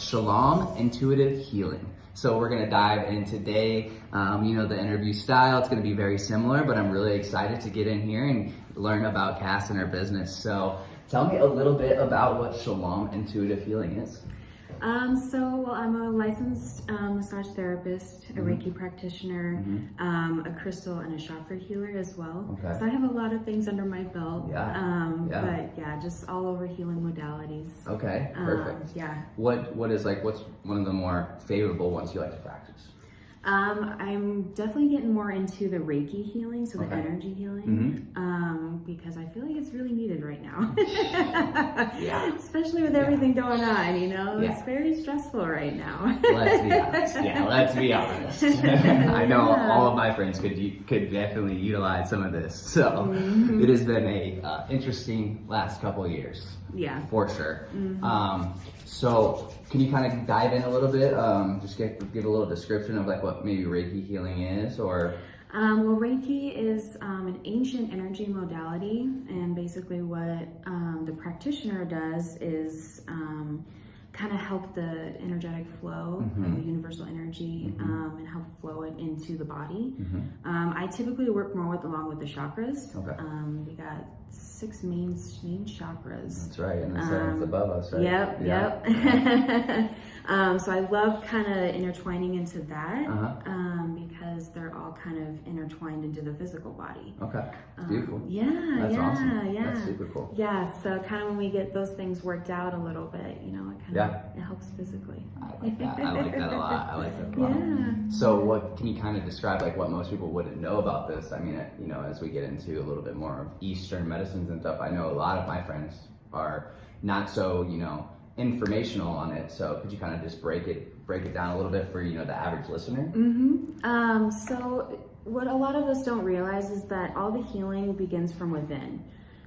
Shalom Intuitive Healing. So we're gonna dive in today. The interview style, it's gonna be very similar, but I'm really excited to get in here and learn about Kass and her business. So tell me a little bit about what Shalom Intuitive Healing is. I'm a licensed massage therapist, a Reiki practitioner, a crystal and a chakra healer as well. Okay. So I have a lot of things under my belt. Yeah. But yeah, just all over healing modalities. Okay, perfect. Yeah. What's one of the more favorable ones you like to practice? I'm definitely getting more into the Reiki healing, so the Okay. energy healing, because I feel like it's really needed right now. Yeah. Especially with everything going on, Yeah. it's very stressful right now. Let's be honest. Yeah, let's be honest. I know all of my friends could definitely utilize some of this. So it has been a interesting last couple of years. Yeah. For sure. So can you kind of dive in a little bit? Just give a little description of like what maybe Reiki healing is, or? Well, Reiki is an ancient energy modality, and basically what the practitioner does is kind of help the energetic flow of the universal energy and help flow it into the body. I typically work more along with the chakras. Okay. We got 6 main chakras. That's right, and it's above us, right? Yep. So I love kind of intertwining into that because they're all kind of intertwined into the physical body. Okay, it's beautiful. That's awesome. Yeah. That's super cool. Yeah, so kind of when we get those things worked out a little bit, it kind of it helps physically. I like that. I like that a lot. I like that a lot. Yeah. So what can you kind of describe like what most people wouldn't know about this? I mean, as we get into a little bit more of Eastern medicines and stuff, I know a lot of my friends are not so, informational on it. So could you kind of just break it down a little bit for, the average listener? So what a lot of us don't realize is that all the healing begins from within.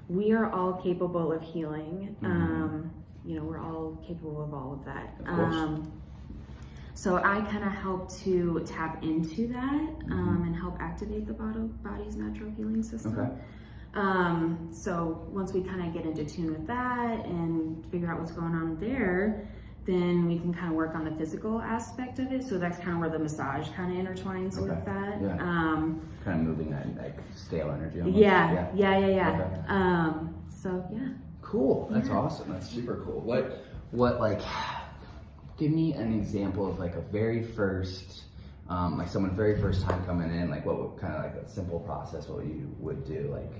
We are all capable of healing. We're all capable of all of that. Of course. So I kind of help to tap into that and help activate the body's natural healing system. Okay. So once we kind of get into tune with that and figure out what's going on there, then we can kind of work on the physical aspect of it. So that's kind of where the massage kind of intertwines with that. Yeah. Kind of moving that like stale energy almost. Yeah. Okay. So yeah. Cool. That's awesome. That's super cool. What like, give me an example of like a very first, like someone very first time coming in, like what would kind of like a simple process, what you would do, like?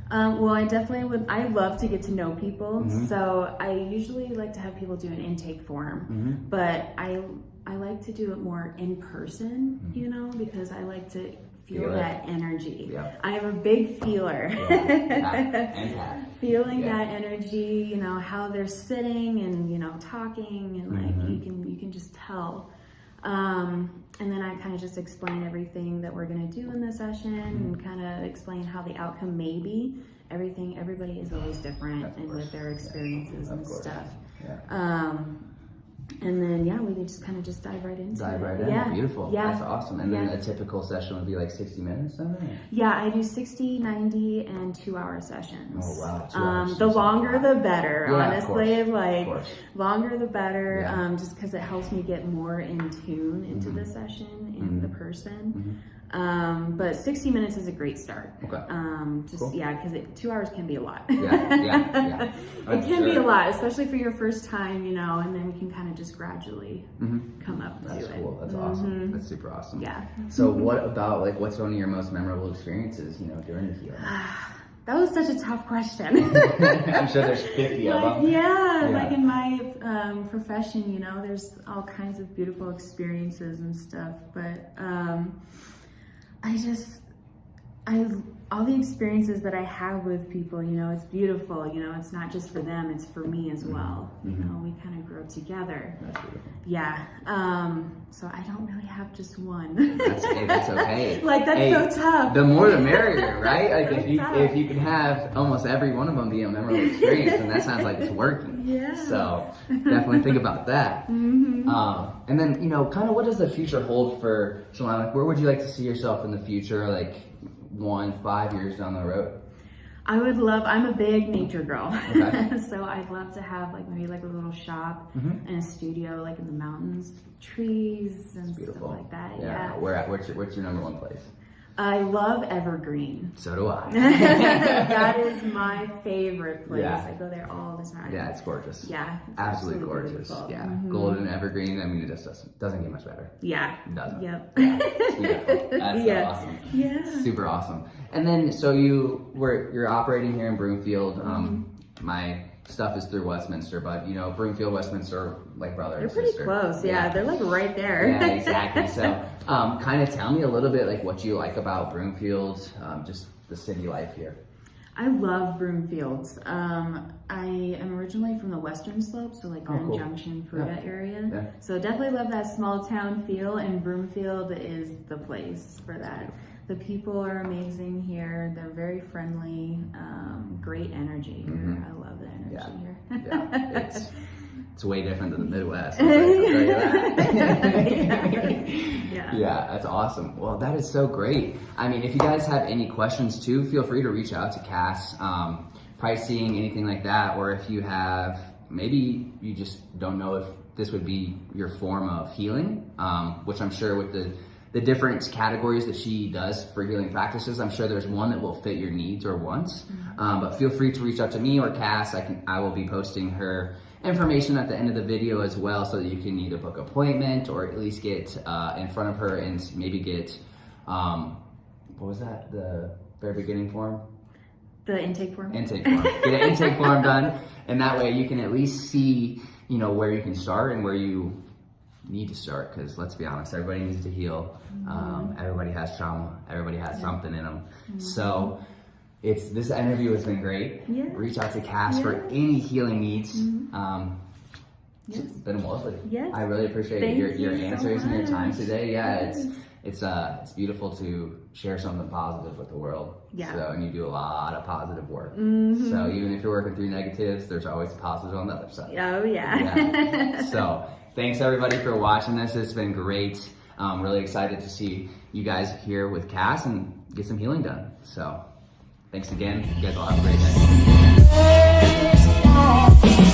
Well, I definitely would. I love to get to know people, so I usually like to have people do an intake form, but I like to do it more in person, because I like to feel that energy. Yeah. I am a big feeler. Feeling that energy, how they're sitting and talking, and like you can just tell. And then I kind of just explain everything that we're going to do in the session and kind of explain how the outcome may be. Everybody is always different and with their experiences and stuff. Yeah. And then, we can just kind of dive right into it. Dive right in. Yeah. Beautiful. Yeah. That's awesome. And then a typical session would be like 60 minutes, something? Yeah, I do 60, 90, and 2-hour sessions. Oh, wow. 2 hours. The longer the better, honestly. Of course. Longer the better, just because it helps me get more in tune into the session and the person. But 60 minutes is a great start. Okay. Because 2 hours can be a lot. Yeah. It can be a lot, especially for your first time, and then we can kind of just gradually come up to it. That's cool. That's awesome. That's super awesome. Yeah. So what about like what's one of your most memorable experiences, during the healing? That was such a tough question. I'm sure there's 50 of them. Yeah, like in my profession, there's all kinds of beautiful experiences and stuff, but all the experiences that I have with people, it's beautiful, it's not just for them, it's for me as well. We kind of grow together. That's beautiful. Yeah. So I don't really have just one. That's okay. That's so tough. The more the merrier, right? Like so if you can have almost every one of them be a memorable experience, then that sounds like it's working. Yeah. So definitely think about that. And then, kind of what does the future hold for Shalom? Like, where would you like to see yourself in the future? Like 1-5 years down the road? I'm a big nature girl. Okay. So I'd love to have like maybe like a little shop Mm-hmm. and a studio like in the mountains, trees and stuff Beautiful. like that. Yeah. What's your number one place? I love Evergreen. So do I. That is my favorite place. Yeah. I go there all the time. Yeah, it's gorgeous. Yeah. It's Absolutely gorgeous. beautiful. Yeah. Mhm. Golden evergreen. I mean, it just doesn't get much better. Yeah. It doesn't. Yep. It's beautiful. That's so Yeah. awesome. Yeah. Super awesome. And then, so you're operating here in Broomfield. My stuff is through Westminster, but you know, Broomfield, Westminster, like brother They're and pretty sister. close. Yeah. They're like right there. Yeah, exactly. So, kind of tell me a little bit like what you like about Broomfield, just the city life here. I love Broomfields. I am originally from the Western Slope, so like Grand cool. Junction, Fruita area. Yeah. So definitely love that small town feel, and Broomfield is the place for that. The people are amazing here. They're very friendly, great energy here. I love the energy here. Yeah, it's way different than the Midwest. I'll tell you that. Yeah, that's awesome. Well, that is so great. I mean, if you guys have any questions too, feel free to reach out to Kass. Pricing, anything like that, or if you have, maybe you just don't know if this would be your form of healing, which I'm sure with the different categories that she does for healing practices, I'm sure there's one that will fit your needs or wants. But feel free to reach out to me or Kass. I will be posting her information at the end of the video as well, so that you can either book an appointment or at least get in front of her and maybe get what was that, the very beginning form? The intake form? Intake form. Get an intake form done, and that way you can at least see, you know, where you can start and where you need to start, because let's be honest, everybody needs to heal. Everybody has trauma. Everybody has something in them. So this interview has been great. Yes. Reach out to Kass for any healing needs. Yes. It's been lovely. Yes. I really appreciate Thank your you so answers and your time much. today. Yeah, Yes. it's beautiful to share something positive with the world. Yeah. So, and you do a lot of positive work. So even if you're working through negatives, there's always a positive on the other side. Oh, yeah. Yeah. So thanks everybody for watching this. It's been great. Really excited to see you guys here with Kass and get some healing done. So thanks again. You guys all have a great day.